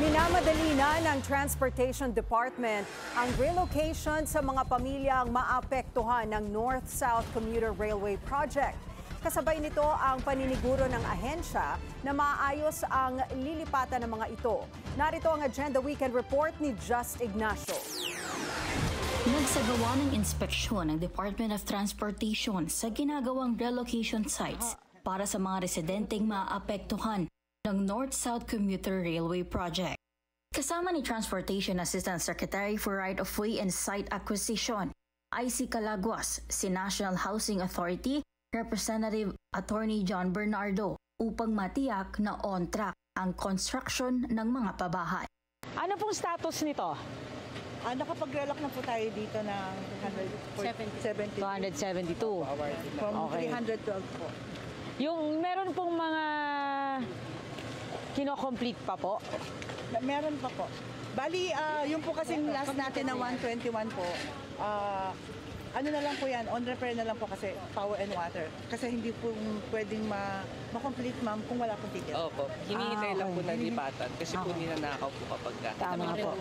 Minamadali na ng Transportation Department ang relocation sa mga pamilyang maapektuhan ng North-South Commuter Railway Project. Kasabay nito ang paniniguro ng ahensya na maayos ang lilipatan ng mga ito. Narito ang Agenda Weekend Report ni Just Ignacio. Nagsagawa ng inspeksyon ng Department of Transportation sa ginagawang relocation sites para sa mga residenteng maapektuhan ng North-South Commuter Railway Project. Kasama ni Transportation Assistant Secretary for Right-of-Way and Site Acquisition, IC Calaguas, si National Housing Authority, Representative Attorney John Bernardo, upang matiyak na on track ang construction ng mga pabahay. Ano pong status nito? Nakapag-relocate na po tayo dito ng 272. 272. From Okay. 312 po. Yung meron pong mga kino-complete pa po? Meron pa po. Bali, yung po kasing last natin na 121 po, ano na lang po yan, on repair na lang po kasi power and water. Kasi hindi po pwedeng ma-complete, ma'am, kung wala pong ticket. Opo, hinihintay lang po ng lipatan kasi po ninanakaw po kapag Tama po.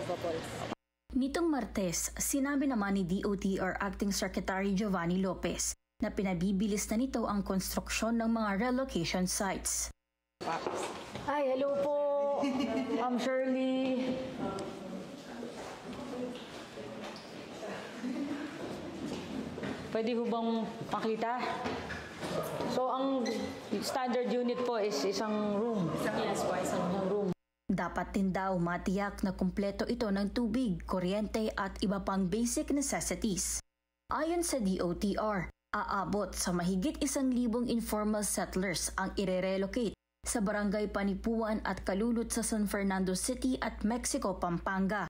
Nitong Martes, sinabi naman ni DOTR Acting Secretary Giovanni Lopez na pinabibilis na nito ang konstruksyon ng mga relocation sites. Hi, hello po. Ma'am Shirley. Pwede ho bang makita? So, ang standard unit po is isang room. Yes po, isang room. Dapat din daw matiyak na kumpleto ito ng tubig, kuryente at iba pang basic necessities. Ayon sa DOTR, aabot sa mahigit 1,000 informal settlers ang ire-relocate sa Barangay Panipuan at Kalulot sa San Fernando City at Mexico, Pampanga.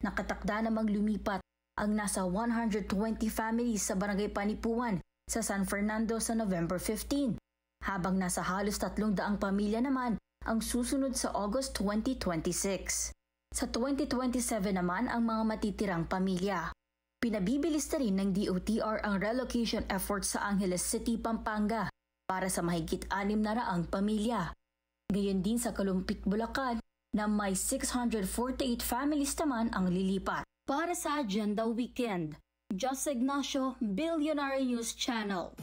Nakatakda namang lumipat ang nasa 120 families sa Barangay Panipuan sa San Fernando sa November 15, habang nasa halos 300 pamilya naman ang susunod sa August 2026. Sa 2027 naman ang mga matitirang pamilya. Pinabibilis na rin ng DOTR ang relocation effort sa Angeles City, Pampanga para sa mahigit 600 pamilya. Gayon din sa Kalumpit, Bulacan na may 648 families naman ang lilipat. Para sa Agenda Weekend, Just Ignacio, Billionaire News Channel.